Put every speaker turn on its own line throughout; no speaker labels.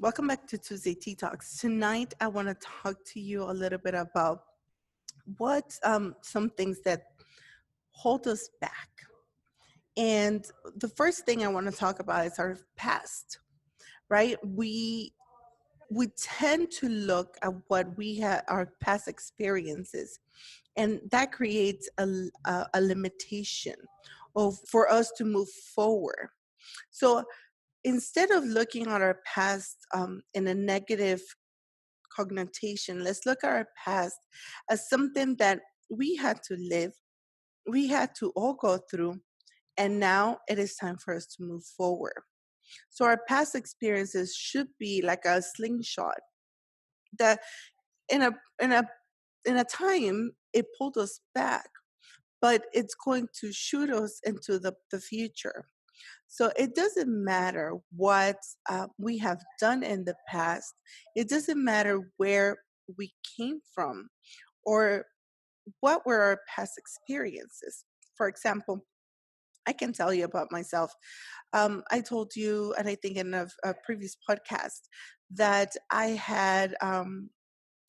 Welcome back to Tuesday Tea Talks. Tonight, I want to talk to you a little bit about what some things that hold us back. And the first thing I want to talk about is our past, right? We tend to look at what we had, our past experiences, and that creates a limitation of for us to move forward. So instead of looking at our past in a negative connotation, let's look at our past as something that we had to live, we had to all go through, and now it is time for us to move forward. So our past experiences should be like a slingshot that in a in a in a time it pulled us back, but it's going to shoot us into the future. So it doesn't matter what we have done in the past. It doesn't matter where we came from or what were our past experiences. For example, I can tell you about myself. I told you, and I think in a previous podcast, that I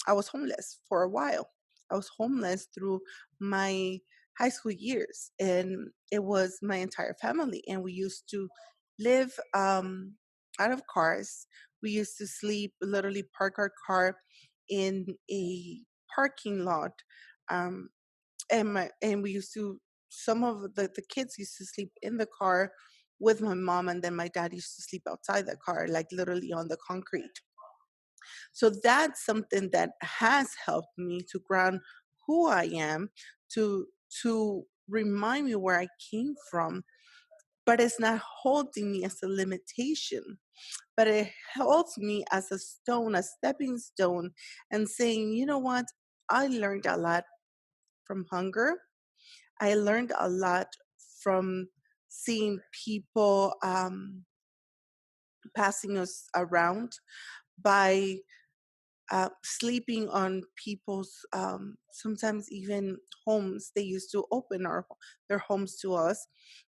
was homeless for a while. I was homeless through my high school years, and it was my entire family. And we used to live out of cars. We used to sleep, literally park our car in a parking lot. Um, and we used to, some of the kids used to sleep in the car with my mom, and then my dad used to sleep outside the car, like literally on the concrete. So that's something that has helped me to ground who I am, to remind me where I came from, but it's not holding me as a limitation, but it holds me as a stone, a stepping stone, and saying, you know what? I learned a lot from hunger. I learned a lot from seeing people passing us around by sleeping on people's sometimes even homes. They used to open their homes to us,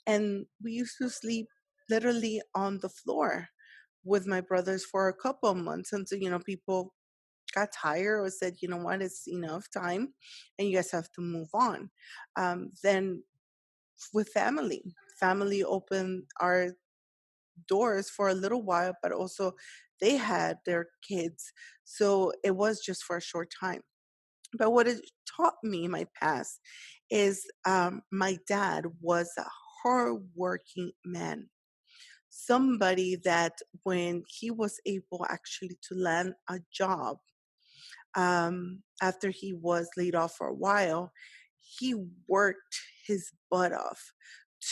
and we used to sleep literally on the floor with my brothers for a couple of months until people got tired or said, you know what, it's enough time, and you guys have to move on. Then with family opened our doors for a little while, but also they had their kids. So it was just for a short time. But what it taught me in my past is my dad was a hardworking man. Somebody that when he was able actually to land a job after he was laid off for a while, he worked his butt off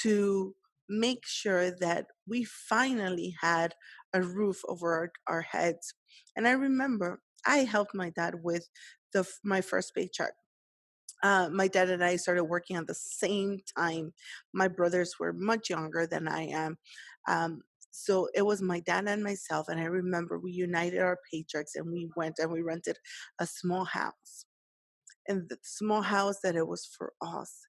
to make sure that we finally had a roof over our heads. And I remember I helped my dad with my first paycheck. My dad and I started working at the same time. My brothers were much younger than I am. Um, so it was my dad and myself. And I remember we united our paychecks and we went and we rented a small house. And the small house that it was for us.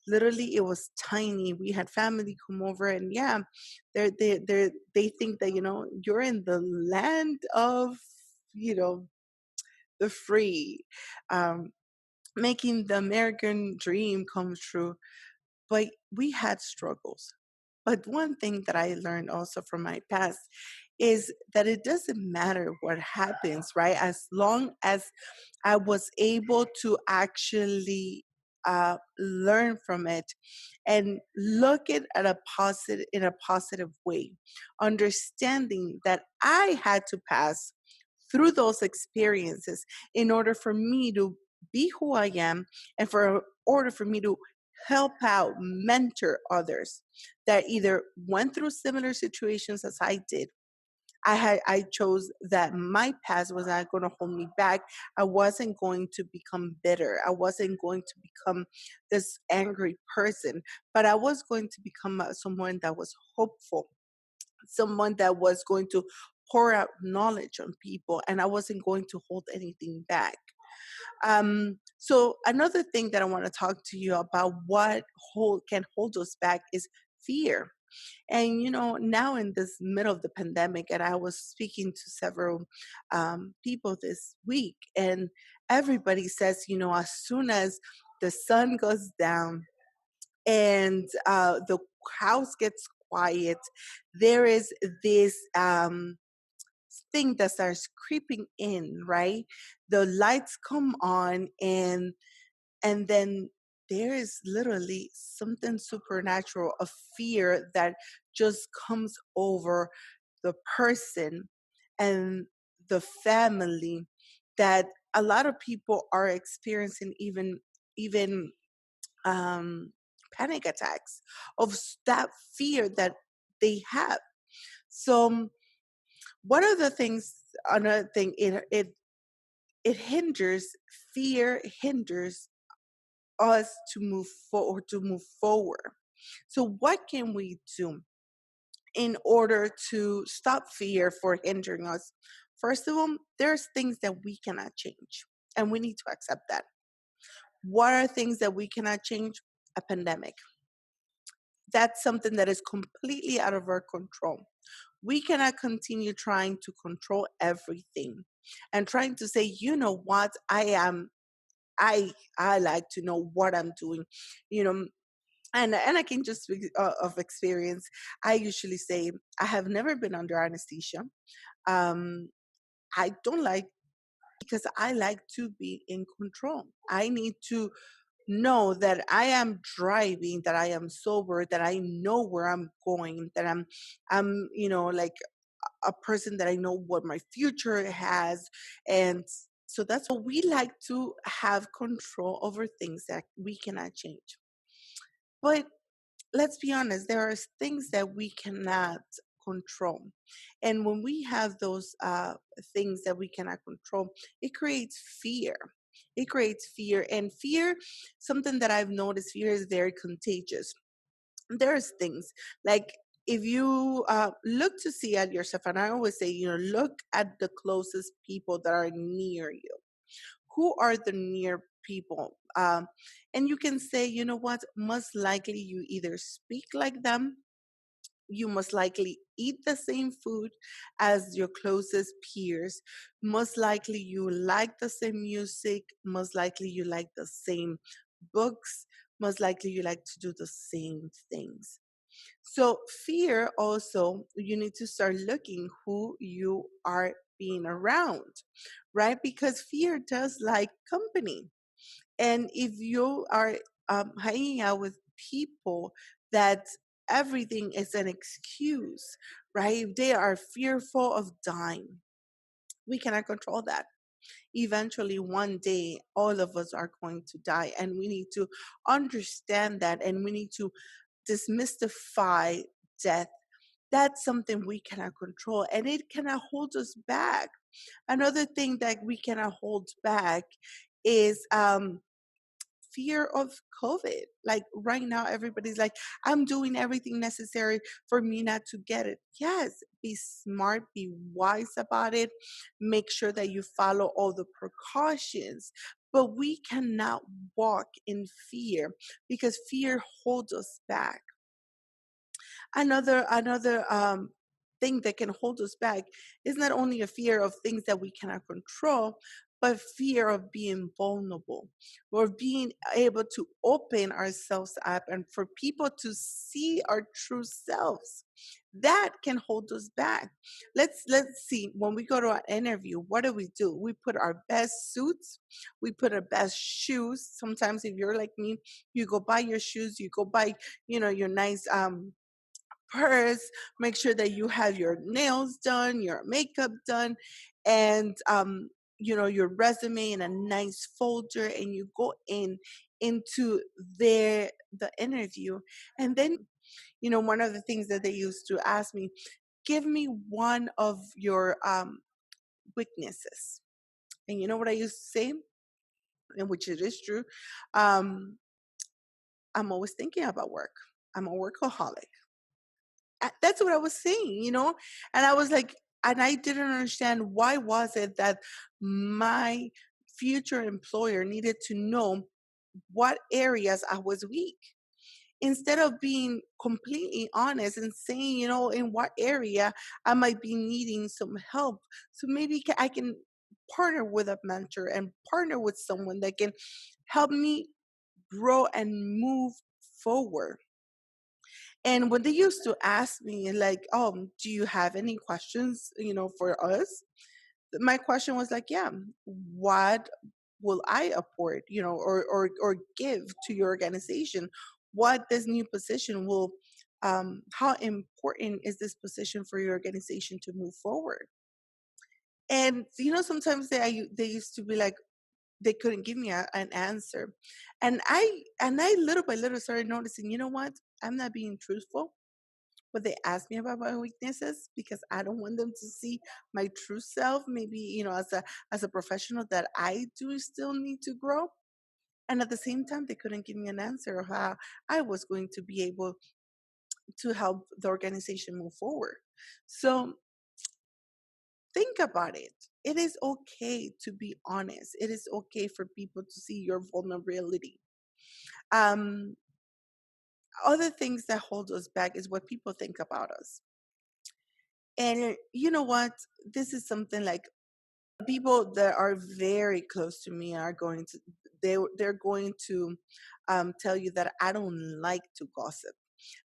Literally, it was tiny. We had family come over, and yeah, they think that you're in the land of you know the free. Um, Making the American dream come true. But we had struggles. But one thing that I learned also from my past is that it doesn't matter what happens, right? As long as I was able to actually learn from it and look at a positive in a positive way, understanding that I had to pass through those experiences in order for me to be who I am and for order for me to help out, mentor others that either went through similar situations as I did. I chose that my past was not going to hold me back. I wasn't going to become bitter. I wasn't going to become this angry person, but I was going to become someone that was hopeful, someone that was going to pour out knowledge on people, and I wasn't going to hold anything back. So another thing that I want to talk to you about what can hold us back is fear. And now in this middle of the pandemic, and I was speaking to several people this week, and everybody says, as soon as the sun goes down and the house gets quiet, there is this thing that starts creeping in, right? The lights come on, and then there is literally something supernatural, a fear that just comes over the person and the family, that a lot of people are experiencing, even um panic attacks of that fear that they have. So one of the things, another thing, it hinders, fear hinders us to move forward. So what can we do in order to stop fear for hindering us? First of all, there's things that we cannot change, and we need to accept that. What are things that we cannot change? A pandemic. That's something that is completely out of our control. We cannot continue trying to control everything and trying to say, what, I like to know what I'm doing, you know, and I can just speak of experience. I usually say I have never been under anesthesia. Um, I don't like, because I like to be in control. I need to know that I am driving, that I am sober, that I know where I'm going, that I'm like a person that I know what my future has. And so that's what we like, to have control over things that we cannot change. But let's be honest, there are things that we cannot control. And when we have those things that we cannot control, it creates fear. It creates fear. And fear, something that I've noticed, fear is very contagious. There's things like, if you look to see at yourself, and I always say, look at the closest people that are near you. Who are the near people? And you can say, what, most likely you either speak like them, you most likely eat the same food as your closest peers, most likely you like the same music, most likely you like the same books, most likely you like to do the same things. So fear also, you need to start looking who you are being around, right? Because fear does like company. And if you are hanging out with people that everything is an excuse, right? If they are fearful of dying, we cannot control that. Eventually, one day, all of us are going to die, and we need to understand that, and we need to demystify death. That's something we cannot control, and it cannot hold us back. Another thing that we cannot hold back is fear of COVID. Like right now, everybody's like, I'm doing everything necessary for me not to get it. Yes, be smart, be wise about it, make sure that you follow all the precautions. But we cannot walk in fear, because fear holds us back. Another thing that can hold us back is not only a fear of things that we cannot control, but fear of being vulnerable, or being able to open ourselves up and for people to see our true selves. That can hold us back. Let's see, when we go to an interview, what do? We put our best suits, we put our best shoes. Sometimes if you're like me, you go buy your shoes, you go buy, your nice purse, make sure that you have your nails done, your makeup done, and your resume in a nice folder, and you go into the interview. And then, one of the things that they used to ask me, give me one of your weaknesses. And you know what I used to say, and which it is true, um, I'm always thinking about work. I'm a workaholic. That's what I was saying, and I was like, and I didn't understand, why was it that my future employer needed to know what areas I was weak instead of being completely honest and saying, in what area I might be needing some help. So maybe I can partner with a mentor and partner with someone that can help me grow and move forward. And when they used to ask me, like, do you have any questions, for us? My question was like, yeah, what will I apport, or give to your organization? What this new position will, how important is this position for your organization to move forward? And sometimes they used to be like, they couldn't give me an answer, and I little by little started noticing, what, I'm not being truthful when they ask me about my weaknesses, because I don't want them to see my true self. Maybe, as a professional, that I do still need to grow. And at the same time, they couldn't give me an answer of how I was going to be able to help the organization move forward. So think about it. It is okay to be honest. It is okay for people to see your vulnerability. Um, Other things that hold us back is what people think about us. And you know what? This is something like, people that are very close to me are going to, they're going to tell you that I don't like to gossip.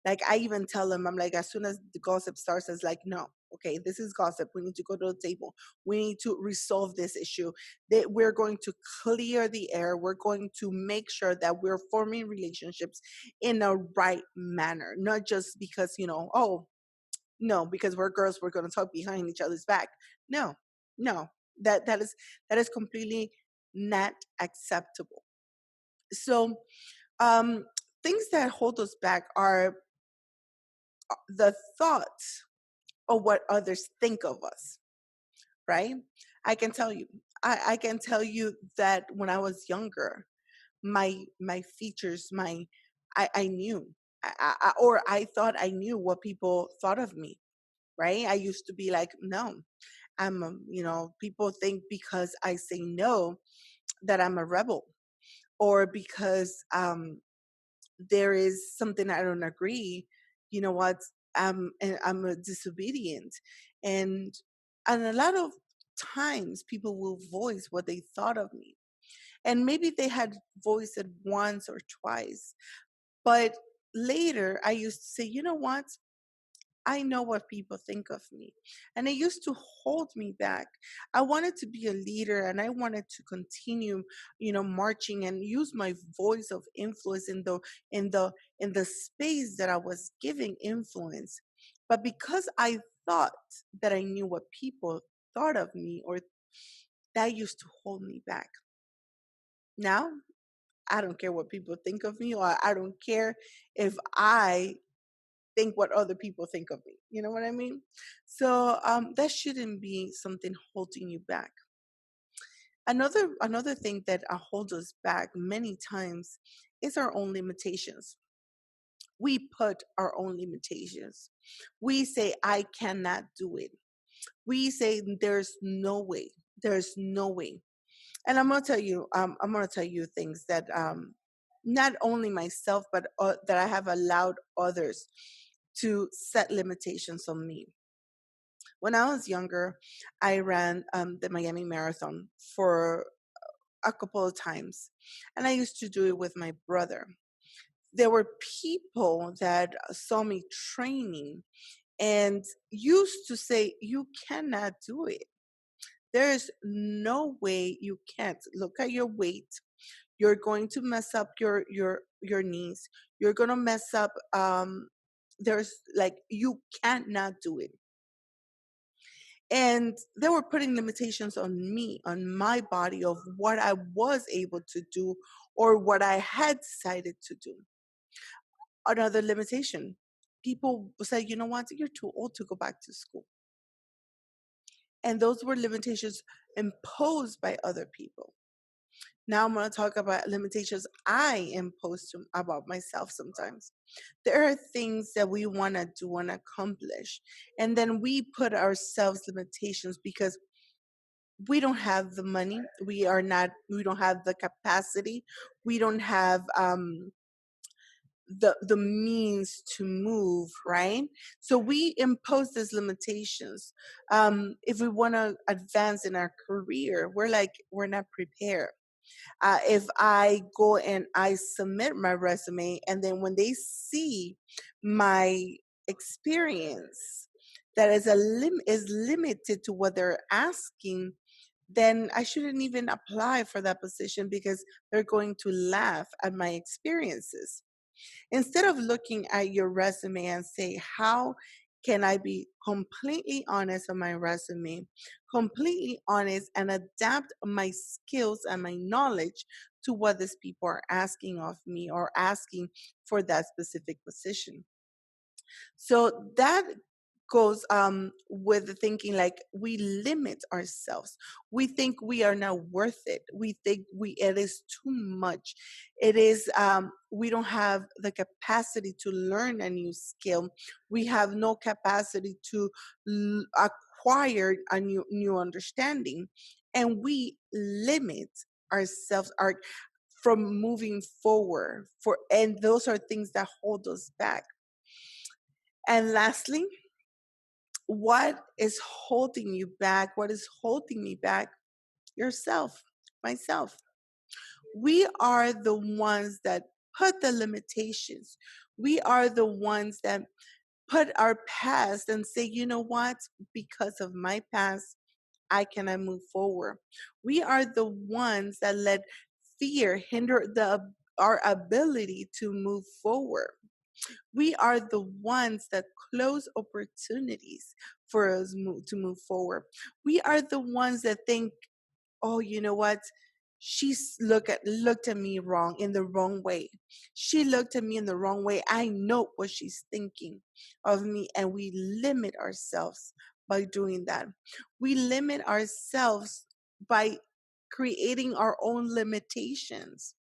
Like, I even tell them, I'm like, as soon as the gossip starts, it's like, no, okay, this is gossip. We need to go to the table. We need to resolve this issue. That we're going to clear the air. We're going to make sure that we're forming relationships in a right manner, not just because, oh, no, because we're girls, we're going to talk behind each other's back. No, no, that is completely not acceptable. So, um, things that hold us back are the thoughts of what others think of us, right? I can tell you, I can tell you that when I was younger, my features, I knew, or I thought I knew what people thought of me, right? I used to be like, no, people think because I say no that I'm a rebel, or because there is something I don't agree, what, I'm a disobedient. And a lot of times people will voice what they thought of me. And maybe they had voiced it once or twice. But later I used to say, you know what? I know what people think of me. And it used to hold me back. I wanted to be a leader, and I wanted to continue, marching and use my voice of influence in the in the space that I was giving influence. But because I thought that I knew what people thought of me, or that used to hold me back. Now I don't care what people think of me, or I don't care if I think what other people think of me. You know what I mean? So that shouldn't be something holding you back. Another thing that holds us back many times is our own limitations. We put our own limitations. We say, I cannot do it. We say, there's no way. There's no way. And I'm gonna tell you things that, not only myself, but that I have allowed others to set limitations on me. When I was younger, I ran the Miami Marathon for a couple of times, and I used to do it with my brother. There were people that saw me training and used to say, you cannot do it. There's no way you can't. Look at your weight. You're going to mess up your knees. You're going to mess up, there's like, you cannot do it. And they were putting limitations on me, on my body, of what I was able to do or what I had decided to do. Another limitation, people say, you know what, you're too old to go back to school. And those were limitations imposed by other people. Now I'm going to talk about limitations I impose about myself sometimes. There are things that we want to do and accomplish, and then we put ourselves limitations because we don't have the money. We don't have the capacity. We don't have the means to move, right? So we impose these limitations. If we want to advance in our career, we're like, we're not prepared. If I go and I submit my resume, and then when they see my experience that is limited to what they're asking, then I shouldn't even apply for that position because they're going to laugh at my experiences. Instead of looking at your resume and say, how can I be completely honest on my resume, completely honest, and adapt my skills and my knowledge to what these people are asking of me or asking for that specific position? So that goes with the thinking, like, we limit ourselves. We think we are not worth it. We think it is too much. It is we don't have the capacity to learn a new skill. We have no capacity to acquire a new understanding, and we limit ourselves from moving forward, and those are things that hold us back. And lastly, what is holding you back? What is holding me back? Yourself, myself. We are the ones that put the limitations. We are the ones that put our past and say, you know what? Because of my past, I cannot move forward. We are the ones that let fear hinder our ability to move forward. We are the ones that close opportunities for us to move forward. We are the ones that think, oh, you know what? She's looked at me wrong, in the wrong way. She looked at me in the wrong way. I know what she's thinking of me, and we limit ourselves by doing that. We limit ourselves by creating our own limitations.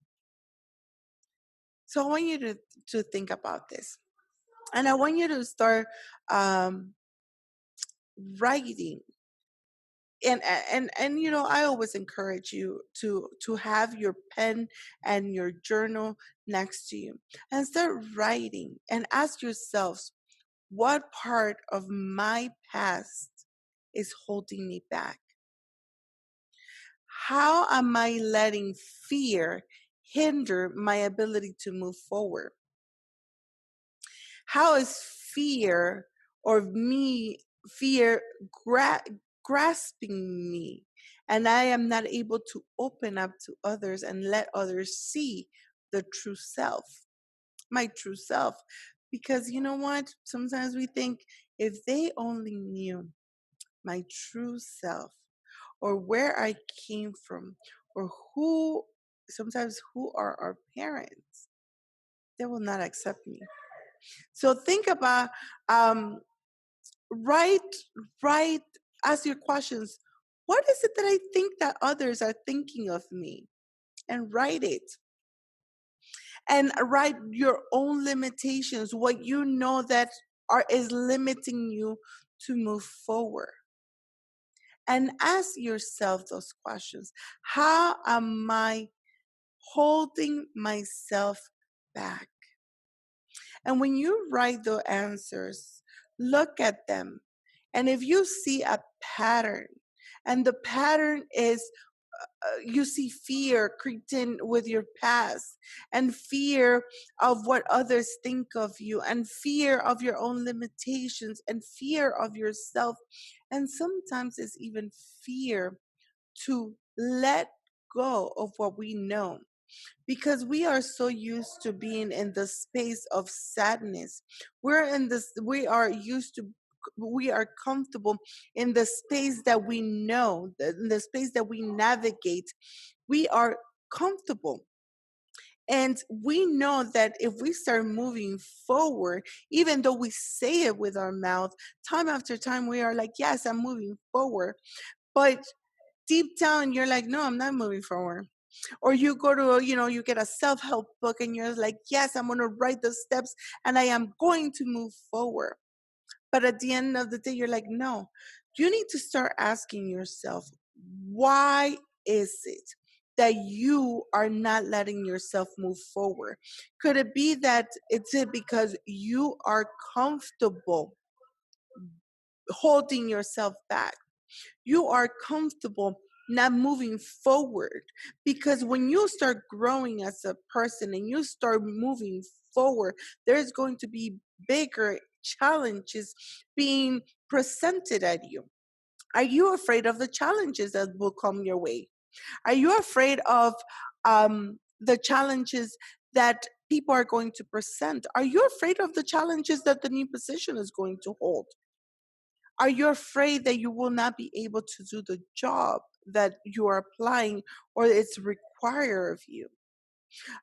So I want you to think about this. And I want you to start um, writing. And I always encourage you to have your pen and your journal next to you and start writing and ask yourselves, what part of my past is holding me back? How am I letting fear hinder my ability to move forward? How is fear or fear grasping me, and I am not able to open up to others and let others see the true self, my true self? Because you know what? Sometimes we think, if they only knew my true self, or where I came from, or who are our parents, they will not accept me. So think about, write, write, ask your questions. What is it that I think that others are thinking of me? And write it. And write your own limitations, what you know that is limiting you to move forward. And ask yourself those questions. How am I holding myself back? And when you write the answers, look at them. And if you see a pattern, and the pattern is, you see fear creeped in with your past, and fear of what others think of you, and fear of your own limitations, and fear of yourself, and sometimes it's even fear to let go of what we know, because we are so used to being in the space of sadness. We are comfortable in the space that we know, in the space that we navigate. We are comfortable. And we know that if we start moving forward, even though we say it with our mouth, time after time, we are like, yes, I'm moving forward. But deep down, you're like, no, I'm not moving forward. Or you go to, you get a self-help book and you're like, yes, I'm going to write the steps and I am going to move forward. But at the end of the day, you're like, no. You need to start asking yourself, why is it that you are not letting yourself move forward? Could it be that it's it because you are comfortable holding yourself back? You are comfortable not moving forward, because when you start growing as a person and you start moving forward, there's going to be bigger challenges being presented at you. Are you afraid of the challenges that will come your way? Are you afraid of the challenges that people are going to present? Are you afraid of the challenges that the new position is going to hold? Are you afraid that you will not be able to do the job that you are applying or it's required of you?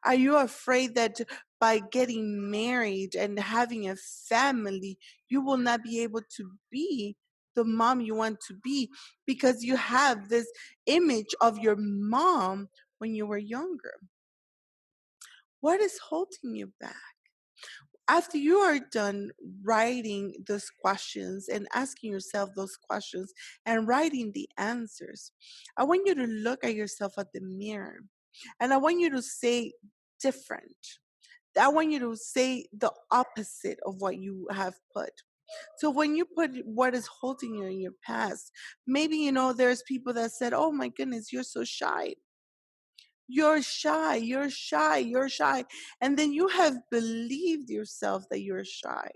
Are you afraid that by getting married and having a family, you will not be able to be the mom you want to be because you have this image of your mom when you were younger? What is holding you back? After you are done writing those questions and asking yourself those questions and writing the answers, I want you to look at yourself at the mirror and I want you to say different. I want you to say the opposite of what you have put. So when you put what is holding you in your past, maybe there's people that said, "Oh my goodness, you're so shy. You're shy, you're shy, you're shy." And then you have believed yourself that you're shy.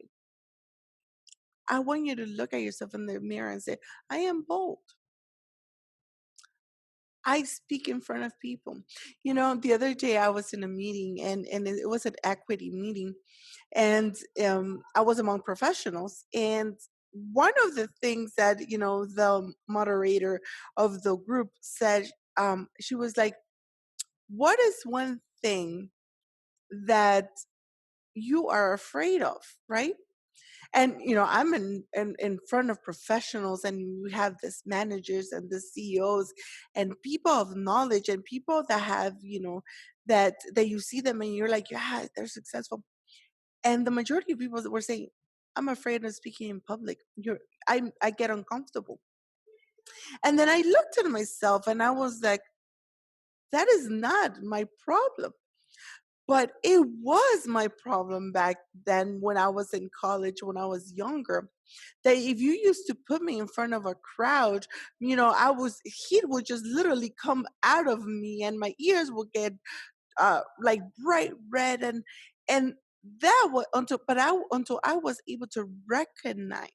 I want you to look at yourself in the mirror and say, "I am bold. I speak in front of people." The other day I was in a meeting, and it was an equity meeting, and I was among professionals. And one of the things that the moderator of the group said, she was like, "What is one thing that you are afraid of?" Right? And I'm in front of professionals, and we have this managers and the CEOs and people of knowledge and people that have that you see them and you're like, yeah, they're successful. And the majority of people that were saying, "I'm afraid of speaking in public. I get uncomfortable." And then I looked at myself and I was like, that is not my problem. But it was my problem back then when I was in college, when I was younger, that if you used to put me in front of a crowd, heat would just literally come out of me and my ears would get like bright red. And that was until I was able to recognize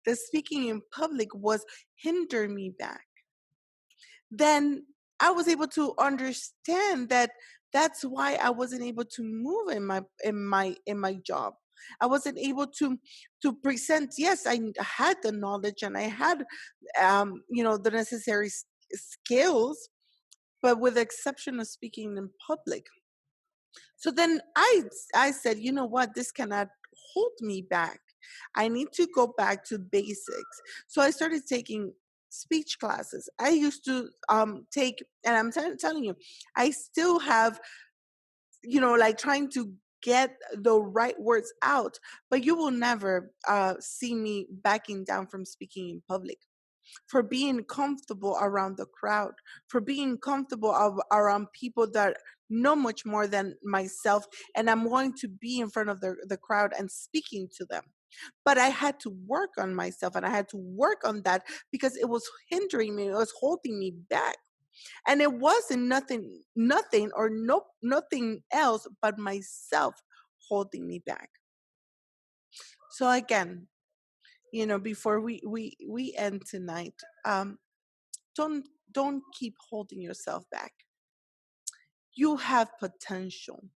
that speaking in public was hindering me back. Then I was able to understand that that's why I wasn't able to move in my job. I wasn't able to present. Yes, I had the knowledge and I had the necessary skills, but with the exception of speaking in public. So then I said, you know what, this cannot hold me back. I need to go back to basics. So I started taking speech classes. I used to take, and I'm telling you, I still have, like trying to get the right words out, but you will never see me backing down from speaking in public, for being comfortable around the crowd, for being comfortable around people that know much more than myself, and I'm going to be in front of the crowd and speaking to them. But I had to work on myself and I had to work on that because it was hindering me, it was holding me back. And it wasn't nothing or nothing else but myself holding me back. So again, before we end tonight, don't don't keep holding yourself back. You have potential.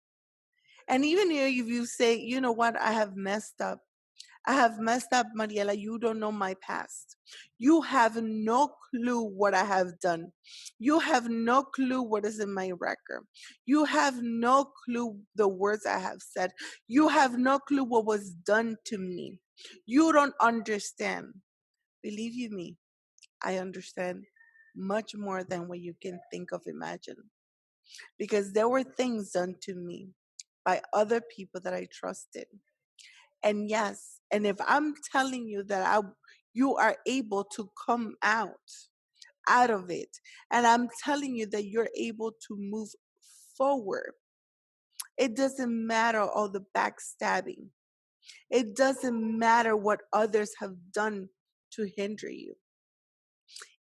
And even if you say, "You know what, I have messed up. I have messed up, Mariela. You don't know my past. You have no clue what I have done. You have no clue what is in my record. You have no clue the words I have said. You have no clue what was done to me. You don't understand." Believe you me, I understand much more than what you can think of, imagine. Because there were things done to me by other people that I trusted. And yes, and if I'm telling you that you are able to come out, out of it. And I'm telling you that you're able to move forward. It doesn't matter all the backstabbing. It doesn't matter what others have done to hinder you.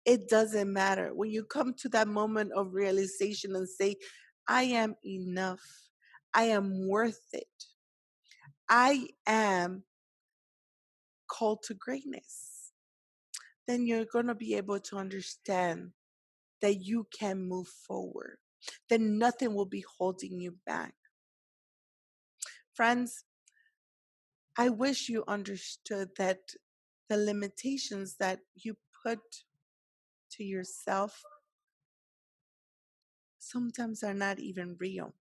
It doesn't matter. When you come to that moment of realization and say, I am enough, I am worth it, I am called to greatness, then you're going to be able to understand that you can move forward, that nothing will be holding you back. Friends, I wish you understood that the limitations that you put to yourself sometimes are not even real.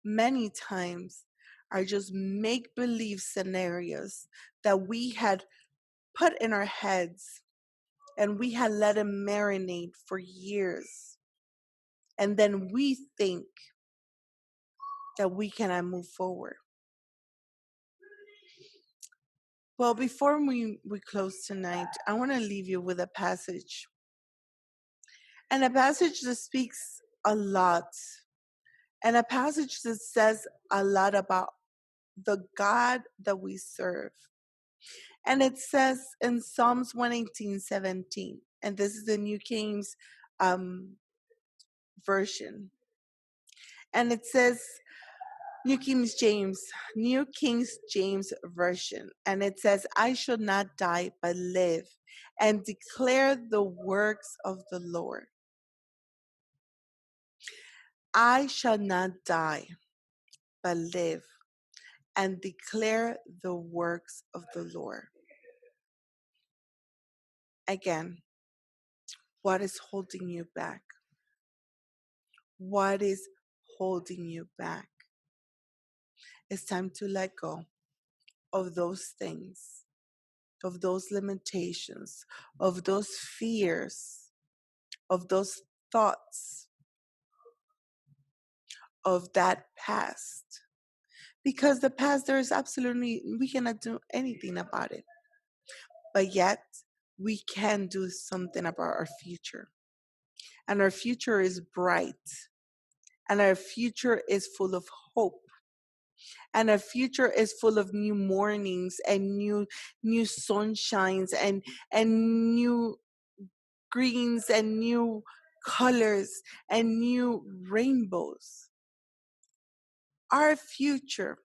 Many times are just make believe scenarios that we had put in our heads and we had let them marinate for years. And then we think that we cannot move forward. Well, before we close tonight, I want to leave you with a passage. And a passage that speaks a lot. And a passage that says a lot about the God that we serve. And it says in Psalms 118:17, and this is the New King's version. And it says, New King James Version. And it says, I shall not die but live and declare the works of the Lord. I shall not die but live and declare the works of the Lord. Again, what is holding you back? What is holding you back? It's time to let go of those things, of those limitations, of those fears, of those thoughts, of that past. Because the past, there is absolutely, we cannot do anything about it. But yet, we can do something about our future. And our future is bright. And our future is full of hope. And our future is full of new mornings and new sunshines and new greens and new colors and new rainbows. Our future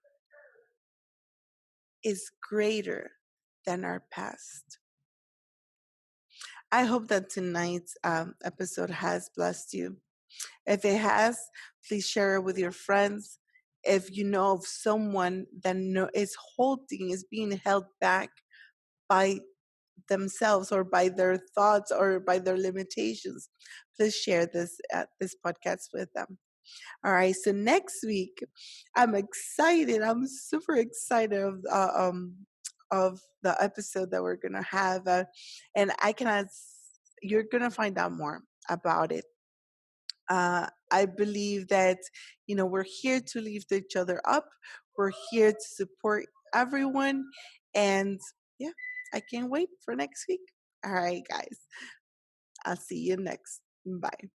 is greater than our past. I hope that tonight's episode has blessed you. If it has, please share it with your friends. If you know of someone that is being held back by themselves or by their thoughts or by their limitations, please share this podcast with them. All right. So next week, I'm excited. I'm super excited of the episode that we're gonna have, and you're gonna find out more about it. I believe that we're here to lift each other up. We're here to support everyone, and yeah, I can't wait for next week. All right, guys. I'll see you next. Bye.